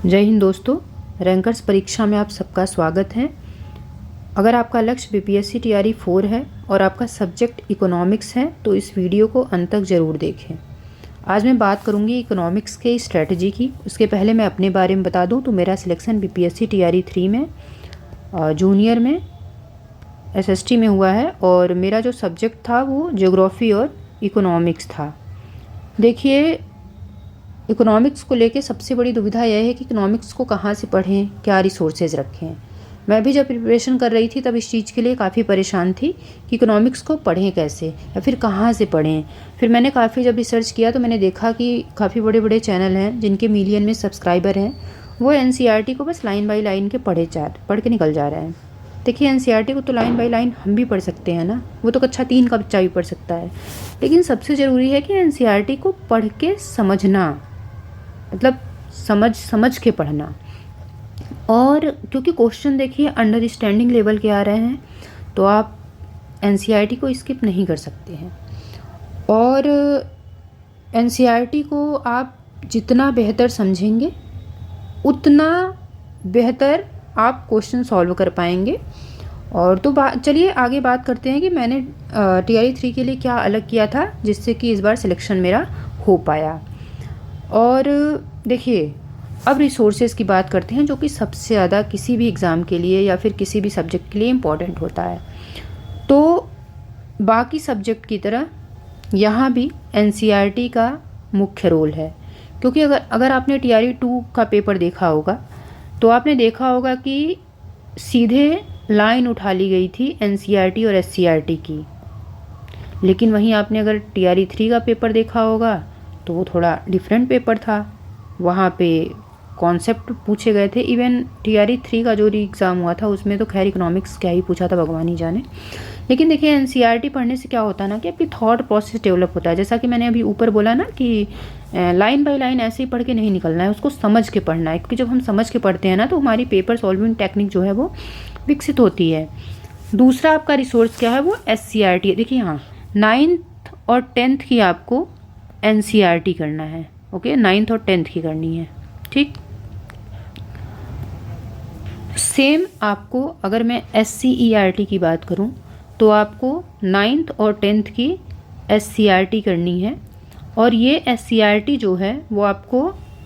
जय हिंद दोस्तों, रैंकर्स परीक्षा में आप सबका स्वागत है। अगर आपका लक्ष्य बीपीएससी टीआरई 4 है और आपका सब्जेक्ट इकोनॉमिक्स है तो इस वीडियो को अंत तक ज़रूर देखें। आज मैं बात करूंगी इकोनॉमिक्स के स्ट्रेटजी की। उसके पहले मैं अपने बारे में बता दूं तो मेरा सिलेक्शन बीपीएससी टीआरई 3 में जूनियर में एसएसटी में हुआ है और मेरा जो सब्जेक्ट था वो ज्योग्राफी और इकोनॉमिक्स था। देखिए, इकोनॉमिक्स को लेके सबसे बड़ी दुविधा यह है कि इकोनॉमिक्स को कहाँ से पढ़ें, क्या रिसोर्सेज रखें। मैं भी जब प्रिपरेशन कर रही थी तब इस चीज़ के लिए काफ़ी परेशान थी कि इकोनॉमिक्स को पढ़ें कैसे या फिर कहाँ से पढ़ें। फिर मैंने काफ़ी जब रिसर्च किया तो मैंने देखा कि काफ़ी बड़े बड़े चैनल हैं जिनके मिलियन में सब्सक्राइबर हैं, वो एनसीईआरटी को बस लाइन बाई लाइन के पढ़ के निकल जा रहे हैं। देखिए, एनसीईआरटी को तो लाइन बाई लाइन हम भी पढ़ सकते हैं ना, वो तो कक्षा 3 का बच्चा भी पढ़ सकता है। लेकिन सबसे ज़रूरी है कि एनसीईआरटी को पढ़ के समझना, मतलब समझ के पढ़ना। और क्योंकि क्वेश्चन देखिए अंडरस्टैंडिंग लेवल के आ रहे हैं तो आप एनसीईआरटी को स्किप नहीं कर सकते हैं। और एनसीईआरटी को आप जितना बेहतर समझेंगे उतना बेहतर आप क्वेश्चन सॉल्व कर पाएंगे। और तो चलिए आगे बात करते हैं कि मैंने टीआरई 3 के लिए क्या अलग किया था जिससे कि इस बार सिलेक्शन मेरा हो पाया। और देखिए, अब रिसोर्सेज की बात करते हैं जो कि सबसे ज़्यादा किसी भी एग्ज़ाम के लिए या फिर किसी भी सब्जेक्ट के लिए इम्पॉर्टेंट होता है। तो बाकी सब्जेक्ट की तरह यहाँ भी एनसीईआरटी का मुख्य रोल है, क्योंकि अगर आपने टीआरई 2 का पेपर देखा होगा तो आपने देखा होगा कि सीधे लाइन उठा ली गई थी एनसीईआरटी और एससीईआरटी की। लेकिन वहीं आपने अगर टीआरई 3 का पेपर देखा होगा तो वो थोड़ा डिफरेंट पेपर था। वहाँ पे कॉन्सेप्ट पूछे गए थे। इवन टीआरई 3 का जो एग्ज़ाम हुआ था उसमें तो खैर इकोनॉमिक्स क्या ही पूछा था भगवान ही जाने। लेकिन देखिए, एनसीईआरटी पढ़ने से क्या होता है ना कि आपकी थॉट प्रोसेस डेवलप होता है। जैसा कि मैंने अभी ऊपर बोला ना कि लाइन बाय लाइन ऐसे ही पढ़ के नहीं निकलना है, उसको समझ के पढ़ना है। क्योंकि जब हम समझ के पढ़ते हैं ना तो हमारी पेपर सॉल्विंग टेक्निक जो है वो विकसित होती है। दूसरा आपका रिसोर्स क्या है, वो एससीईआरटी है। देखिए, हाँ, 9th और 10th की आपको एनसीईआरटी करना है। ओके, 9th और 10th की करनी है, ठीक। सेम आपको अगर मैं एससीईआरटी की बात करूं तो आपको 9th और 10th की एससीईआरटी करनी है। और ये एससीईआरटी जो है वो आपको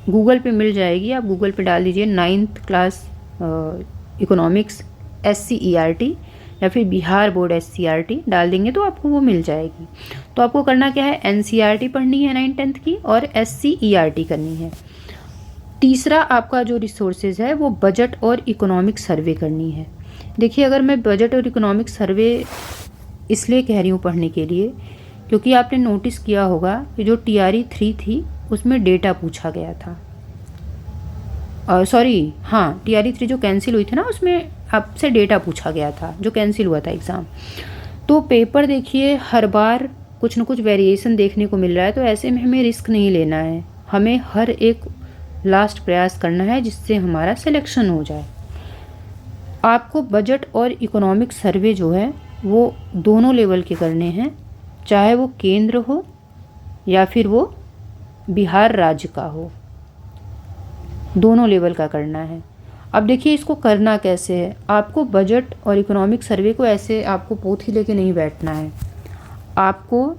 गूगल पे मिल जाएगी। आप गूगल पे डाल दीजिए 9th क्लास इकोनॉमिक्स एससीईआरटी या फिर बिहार बोर्ड एससीईआरटी डाल देंगे तो आपको वो मिल जाएगी। तो आपको करना क्या है, एनसीईआरटी पढ़नी है 9th 10th की और एससीईआरटी करनी है। तीसरा आपका जो रिसोर्सेज है वो बजट और इकोनॉमिक सर्वे करनी है। देखिए, अगर मैं बजट और इकोनॉमिक सर्वे इसलिए कह रही हूँ पढ़ने के लिए क्योंकि आपने नोटिस किया होगा कि जो टीआरई 3 थी उसमें डेटा पूछा गया था। टीआरई 3 जो कैंसिल हुई थी ना उसमें आपसे डेटा पूछा गया था, जो कैंसिल हुआ था एग्ज़ाम। तो पेपर देखिए हर बार कुछ ना कुछ वेरिएशन देखने को मिल रहा है, तो ऐसे में हमें रिस्क नहीं लेना है। हमें हर एक लास्ट प्रयास करना है जिससे हमारा सिलेक्शन हो जाए। आपको बजट और इकोनॉमिक सर्वे जो है वो दोनों लेवल के करने हैं, चाहे वो केंद्र हो या फिर वो बिहार राज्य का हो, दोनों लेवल का करना है। अब देखिए, इसको करना कैसे है। आपको बजट और इकोनॉमिक सर्वे को ऐसे आपको पोथी लेके नहीं बैठना है। आपको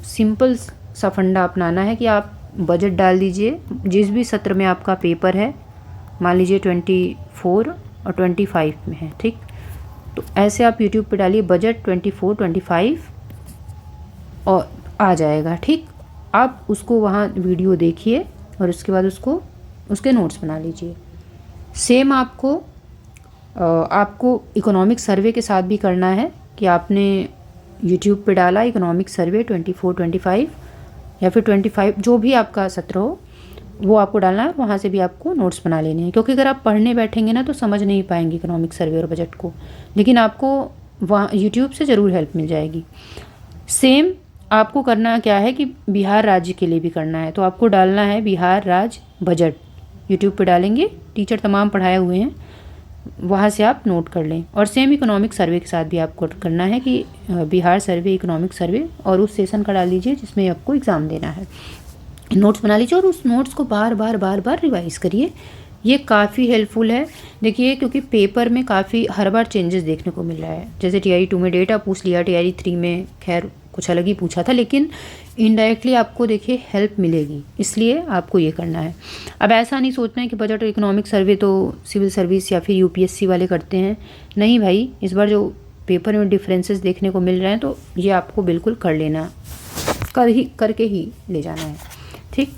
सिंपल सा फंडा अपनाना है कि आप बजट डाल दीजिए जिस भी सत्र में आपका पेपर है। मान लीजिए 24 और 25 में है, ठीक। तो ऐसे आप यूट्यूब पे डालिए बजट 24 25 और आ जाएगा, ठीक। आप उसको वहाँ वीडियो देखिए और उसके बाद उसके नोट्स बना लीजिए। सेम आपको इकोनॉमिक सर्वे के साथ भी करना है कि आपने यूट्यूब पे डाला इकोनॉमिक सर्वे 24 25 या फिर 25, जो भी आपका सत्र हो वो आपको डालना है। वहाँ से भी आपको नोट्स बना लेने हैं, क्योंकि अगर आप पढ़ने बैठेंगे ना तो समझ नहीं पाएंगे इकोनॉमिक सर्वे और बजट को। लेकिन आपको वहाँ यूट्यूब से ज़रूर हेल्प मिल जाएगी। सेम आपको करना क्या है कि बिहार राज्य के लिए भी करना है, तो आपको डालना है बिहार राज्य बजट। यूट्यूब पे डालेंगे, टीचर तमाम पढ़ाए हुए हैं, वहाँ से आप नोट कर लें। और सेम इकोनॉमिक सर्वे के साथ भी आपको करना है कि बिहार सर्वे, इकोनॉमिक सर्वे, और उस सेशन का डाल दीजिए जिसमें आपको एग्ज़ाम देना है। नोट्स बना लीजिए और उस नोट्स को बार बार रिवाइज़ करिए ये काफ़ी हेल्पफुल है। देखिए क्योंकि पेपर में काफ़ी हर बार चेंजेस देखने को मिल रहा है। जैसे TRE 2 में डेटा पूछ लिया, TRE 3 में खैर कुछ अलग ही पूछा था, लेकिन इनडायरेक्टली आपको देखिए हेल्प मिलेगी, इसलिए आपको ये करना है। अब ऐसा नहीं सोचना है कि बजट और इकोनॉमिक सर्वे तो सिविल सर्विस या फिर UPSC वाले करते हैं। नहीं भाई, इस बार जो पेपर में डिफरेंसेस देखने को मिल रहे हैं तो ये आपको बिल्कुल करके ही ले जाना है, ठीक।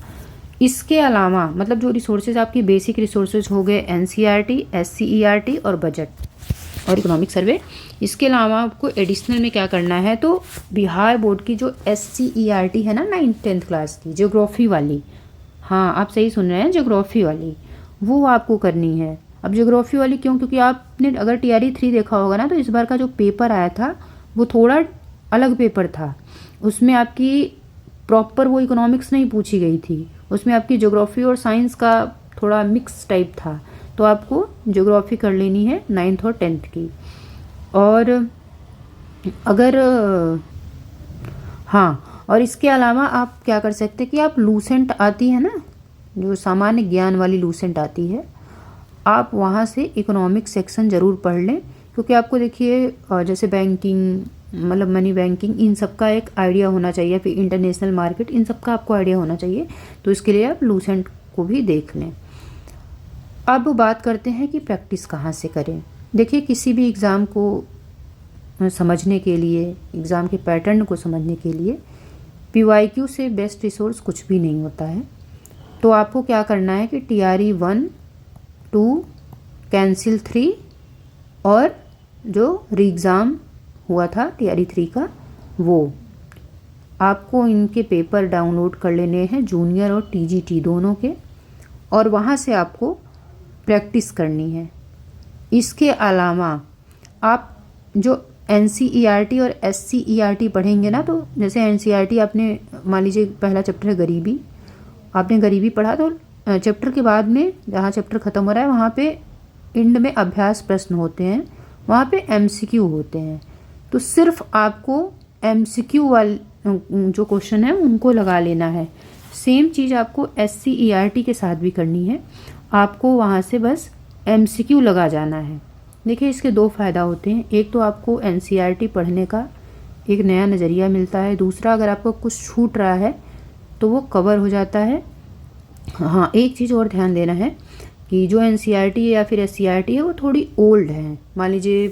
इसके अलावा मतलब जो रिसोर्सेज आपकी बेसिक रिसोर्सेज हो गए NCERT, SCERT और बजट और इकोनॉमिक सर्वे। इसके अलावा आपको एडिशनल में क्या करना है, तो बिहार बोर्ड की जो SCERT है ना 9th 10th क्लास की ज्योग्राफी वाली, हाँ आप सही सुन रहे हैं, ज्योग्राफी वाली वो आपको करनी है। अब ज्योग्राफी वाली क्यों, क्योंकि आपने अगर TRE 3 देखा होगा ना, तो इस बार का जो पेपर आया था वो थोड़ा अलग पेपर था। उसमें आपकी प्रॉपर वो इकोनॉमिक्स नहीं पूछी गई थी, उसमें आपकी ज्योग्राफी और साइंस का थोड़ा मिक्स टाइप था। तो आपको ज्योग्राफी कर लेनी है 9th और 10th की। और अगर हाँ, और इसके अलावा आप क्या कर सकते हैं कि आप लूसेंट आती है ना, जो सामान्य ज्ञान वाली लूसेंट आती है, आप वहाँ से इकोनॉमिक सेक्शन ज़रूर पढ़ लें। क्योंकि आपको देखिए जैसे बैंकिंग मतलब मनी बैंकिंग, इन सब का एक आइडिया होना चाहिए, फिर इंटरनेशनल मार्केट, इन सब का आपको आइडिया होना चाहिए। तो इसके लिए आप लूसेंट को भी देख लें। अब बात करते हैं कि प्रैक्टिस कहाँ से करें। देखिए किसी भी एग्ज़ाम को समझने के लिए, एग्ज़ाम के पैटर्न को समझने के लिए PYQ से बेस्ट रिसोर्स कुछ भी नहीं होता है। तो आपको क्या करना है कि TRE 1, 2, कैंसिल 3 और जो री एग्ज़ाम हुआ था TRE 3 का, वो आपको इनके पेपर डाउनलोड कर लेने हैं, जूनियर और TGT दोनों के, और वहाँ से आपको प्रैक्टिस करनी है। इसके अलावा आप जो NCERT और SCERT पढ़ेंगे ना, तो जैसे NCERT आपने मान लीजिए पहला चैप्टर है गरीबी, आपने गरीबी पढ़ा, तो चैप्टर के बाद में जहाँ चैप्टर ख़त्म हो रहा है वहाँ पे एंड में अभ्यास प्रश्न होते हैं, वहाँ पे MCQ होते हैं। तो सिर्फ आपको MCQ वाले जो क्वेश्चन है उनको लगा लेना है। सेम चीज़ आपको SCERT के साथ भी करनी है, आपको वहाँ से बस MCQ लगा जाना है। देखिए इसके दो फ़ायदा होते हैं, एक तो आपको NCERT पढ़ने का एक नया नज़रिया मिलता है, दूसरा अगर आपको कुछ छूट रहा है तो वो कवर हो जाता है। हाँ, एक चीज़ और ध्यान देना है कि जो NCERT या फिर SCERT है वो थोड़ी ओल्ड है। मान लीजिए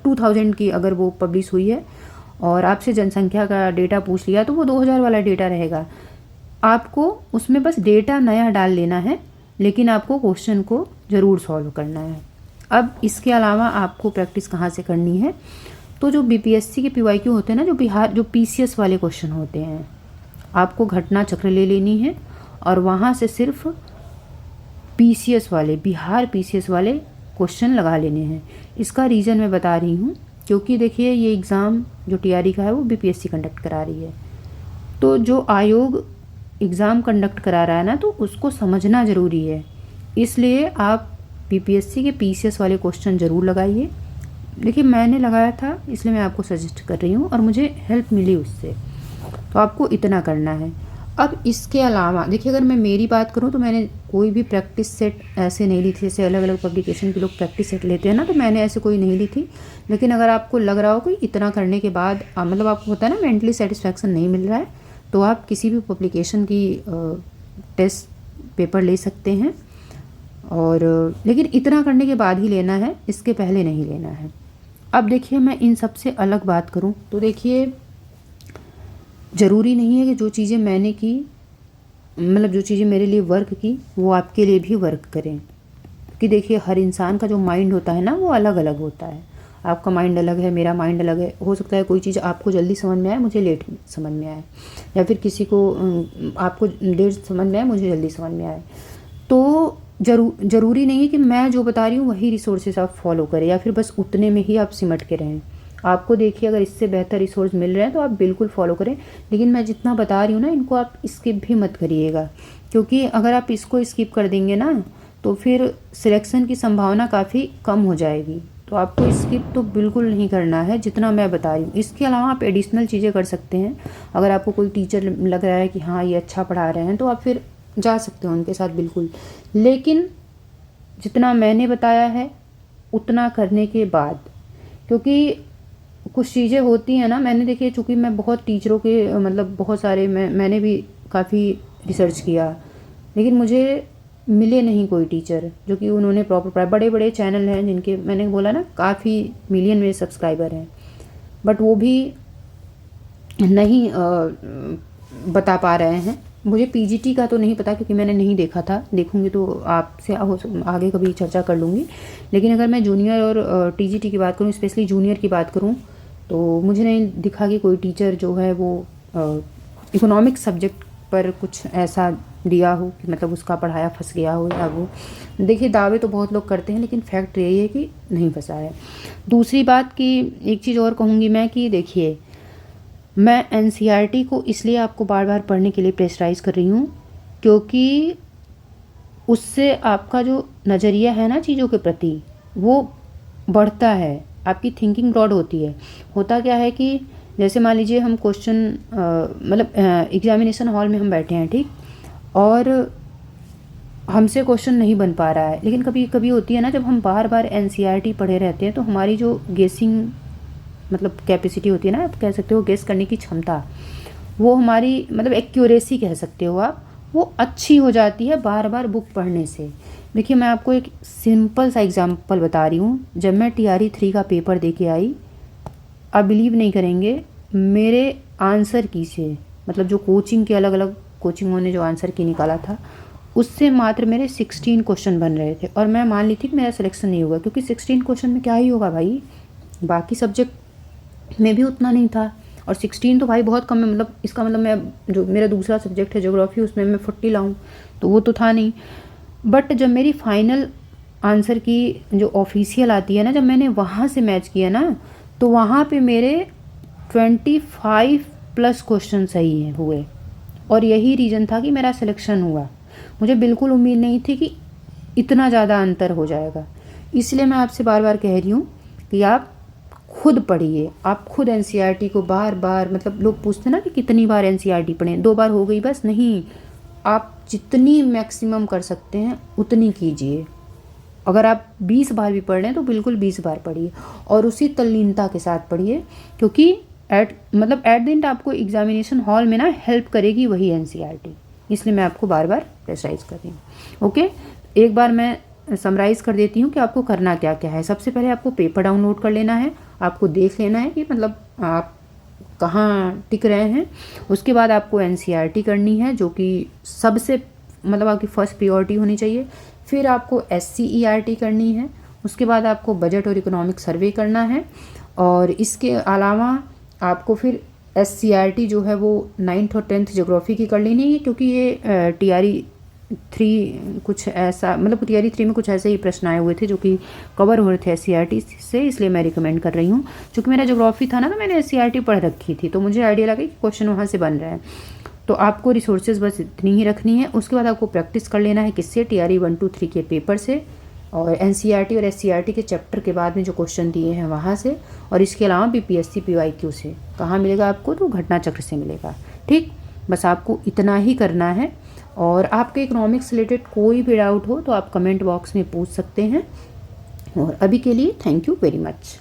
2000 की अगर वो पब्लिश हुई है और आपसे जनसंख्या का डेटा पूछ लिया तो वो 2000 वाला डेटा रहेगा। आपको उसमें बस डेटा नया डाल लेना है, लेकिन आपको क्वेश्चन को ज़रूर सॉल्व करना है। अब इसके अलावा आपको प्रैक्टिस कहाँ से करनी है, तो जो BPSC के PYQ होते हैं ना, जो PCS वाले क्वेश्चन होते हैं, आपको घटना चक्र ले लेनी है और वहाँ से सिर्फ PCS वाले, बिहार PCS वाले क्वेश्चन लगा लेने हैं। इसका रीज़न मैं बता रही हूँ, क्योंकि देखिए ये एग्ज़ाम जो TRE का है वो BPSC कंडक्ट करा रही है। तो जो आयोग एग्ज़ाम कंडक्ट करा रहा है ना, तो उसको समझना ज़रूरी है। इसलिए आप BPSC के PCS वाले क्वेश्चन ज़रूर लगाइए। देखिए मैंने लगाया था इसलिए मैं आपको सजेस्ट कर रही हूँ और मुझे हेल्प मिली उससे। तो आपको इतना करना है। अब इसके अलावा देखिए अगर मैं मेरी बात करूँ तो मैंने कोई भी प्रैक्टिस सेट ऐसे नहीं ली थी, जैसे अलग अलग पब्लिकेशन के लोग प्रैक्टिस सेट लेते हैं ना, तो मैंने ऐसे कोई नहीं ली थी। लेकिन अगर आपको लग रहा हो कि इतना करने के बाद मतलब आपको होता है ना मेंटली सेटिस्फैक्शन नहीं मिल रहा है, तो आप किसी भी पब्लिकेशन की टेस्ट पेपर ले सकते हैं। और लेकिन इतना करने के बाद ही लेना है, इसके पहले नहीं लेना है। अब देखिए मैं इन सब से अलग बात करूं तो देखिए ज़रूरी नहीं है कि जो चीज़ें मैंने की, मतलब जो चीज़ें मेरे लिए वर्क की वो आपके लिए भी वर्क करें। कि देखिए हर इंसान का जो माइंड होता है ना वो अलग अलग होता है। आपका माइंड अलग है, मेरा माइंड अलग है। हो सकता है कोई चीज़ आपको जल्दी समझ में आए, मुझे लेट समझ में आए, या फिर किसी को आपको लेट समझ में आए, मुझे जल्दी समझ में आए। तो ज़रूरी नहीं है कि मैं जो बता रही हूँ वही रिसोर्सेज आप फॉलो करें या फिर बस उतने में ही आप सिमट के रहें। आपको देखिए अगर इससे बेहतर रिसोर्स मिल रहे हैं तो आप बिल्कुल फॉलो करें, लेकिन मैं जितना बता रही हूँ ना इनको आप स्किप भी मत करिएगा, क्योंकि अगर आप इसको स्किप कर देंगे ना तो फिर सिलेक्शन की संभावना काफ़ी कम हो जाएगी। तो आपको स्किप तो बिल्कुल नहीं करना है जितना मैं बता रही हूँ। इसके अलावा आप एडिशनल चीज़ें कर सकते हैं। अगर आपको कोई टीचर लग रहा है कि हाँ ये अच्छा पढ़ा रहे हैं, तो आप फिर जा सकते हो उनके साथ बिल्कुल, लेकिन जितना मैंने बताया है उतना करने के बाद, क्योंकि कुछ चीज़ें होती हैं ना, मैंने देखिए चूँकि मैं बहुत टीचरों के मतलब बहुत सारे मैंने भी काफ़ी रिसर्च किया, लेकिन मुझे मिले नहीं कोई टीचर जो कि उन्होंने प्रॉपर, बड़े बड़े चैनल हैं जिनके मैंने बोला ना काफ़ी मिलियन में सब्सक्राइबर हैं, बट वो भी नहीं बता पा रहे हैं। मुझे पीजीटी का तो नहीं पता क्योंकि मैंने नहीं देखा था, देखूंगी तो आपसे आगे कभी चर्चा कर लूँगी। लेकिन अगर मैं जूनियर और टीजीटी की बात करूँ, स्पेशली जूनियर की बात करूँ, तो मुझे नहीं दिखा कि कोई टीचर जो है वो इकोनॉमिक्स सब्जेक्ट पर कुछ ऐसा दिया हो कि मतलब उसका पढ़ाया फंस गया हो या वो। देखिए दावे तो बहुत लोग करते हैं, लेकिन फैक्ट यही है कि नहीं फंसा है। दूसरी बात की एक चीज़ और कहूँगी मैं कि देखिए, मैं एनसीईआरटी को इसलिए आपको बार बार पढ़ने के लिए प्रेशराइज कर रही हूँ क्योंकि उससे आपका जो नज़रिया है ना चीज़ों के प्रति वो बढ़ता है, आपकी थिंकिंग ब्रॉड होती है। होता क्या है कि जैसे मान लीजिए हम क्वेश्चन मतलब एग्जामिनेशन हॉल में हम बैठे हैं, ठीक, और हमसे क्वेश्चन नहीं बन पा रहा है, लेकिन कभी कभी होती है ना जब हम बार बार एनसीईआरटी पढ़े रहते हैं तो हमारी जो गेसिंग मतलब कैपेसिटी होती है ना, आप कह सकते हो गेस करने की क्षमता, वो हमारी मतलब एक्यूरेसी कह सकते हो आप, वो अच्छी हो जाती है बार बार बुक पढ़ने से। देखिए मैं आपको एक सिंपल सा एग्जांपल बता रही हूँ। जब मैं TRE 3 का पेपर दे के आई, आप बिलीव नहीं करेंगे, मेरे आंसर की से मतलब जो कोचिंग के अलग अलग कोचिंगों ने जो आंसर की निकाला था उससे मात्र मेरे 16 क्वेश्चन बन रहे थे, और मैं मान ली थी कि मेरा सिलेक्शन नहीं होगा क्योंकि 16 क्वेश्चन में क्या ही होगा भाई, बाकी सब्जेक्ट में भी उतना नहीं था, और 16 तो भाई बहुत कम है। मतलब इसका मतलब मैं जो मेरा दूसरा सब्जेक्ट है ज्योग्राफी, उसमें मैं 40 लाऊं तो वो तो था नहीं। बट जब मेरी फाइनल आंसर की जो ऑफिशियल आती है ना, जब मैंने वहाँ से मैच किया ना, तो वहाँ पे मेरे 25 प्लस क्वेश्चन सही हुए, और यही रीज़न था कि मेरा सिलेक्शन हुआ। मुझे बिल्कुल उम्मीद नहीं थी कि इतना ज़्यादा अंतर हो जाएगा। इसलिए मैं आपसे बार बार कह रही हूँ कि आप खुद पढ़िए, आप खुद एनसीईआरटी को बार बार, मतलब लोग पूछते हैं ना कि कितनी बार एनसीईआरटी पढ़ें, 2 बार हो गई बस, नहीं, आप जितनी मैक्सिमम कर सकते हैं उतनी कीजिए। अगर आप 20 बार भी पढ़ रहे हैं तो बिल्कुल 20 बार पढ़िए, और उसी तल्लीनता के साथ पढ़िए, क्योंकि एट द एंड आपको एग्जामिनेशन हॉल में ना हेल्प करेगी वही एनसीईआरटी। इसलिए मैं आपको बार बार प्रेशराइज कर रही हूँ। ओके, एक बार मैं समराइज़ कर देती हूँ कि आपको करना क्या क्या है। सबसे पहले आपको पेपर डाउनलोड कर लेना है, आपको देख लेना है कि मतलब आप कहाँ टिक रहे हैं। उसके बाद आपको एनसीईआरटी करनी है, जो कि सबसे मतलब आपकी फर्स्ट प्रायोरिटी होनी चाहिए। फिर आपको SCERT करनी है, उसके बाद आपको बजट और इकोनॉमिक सर्वे करना है, और इसके अलावा आपको फिर SCERT जो है वो 9th और 10th ज्योग्राफी की कर लेनी है, क्योंकि ये TRE 3 कुछ ऐसा, मतलब TRE 3 में कुछ ऐसे ही प्रश्न आए हुए थे जो कि कवर हो रहे थे SCERT से, इसलिए मैं रिकमेंड कर रही हूँ। क्योंकि मेरा ज्योग्राफी था ना, तो मैंने SCERT पढ़ रखी थी, तो मुझे आइडिया लगा कि क्वेश्चन वहाँ से बन रहा है। तो आपको रिसोर्सेज बस इतनी ही रखनी है। उसके बाद आपको प्रैक्टिस कर लेना है किससे, TRE 1, 2, 3 के पेपर से, और NCERT और SCERT के चैप्टर के बाद में जो क्वेश्चन दिए हैं वहाँ से, और इसके अलावा BPSC PYQ से। कहाँ मिलेगा आपको, तो घटना चक्र से मिलेगा। ठीक, बस आपको इतना ही करना है। और आपके इकोनॉमिक्स से रिलेटेड कोई भी डाउट हो तो आप कमेंट बॉक्स में पूछ सकते हैं। और अभी के लिए थैंक यू वेरी मच।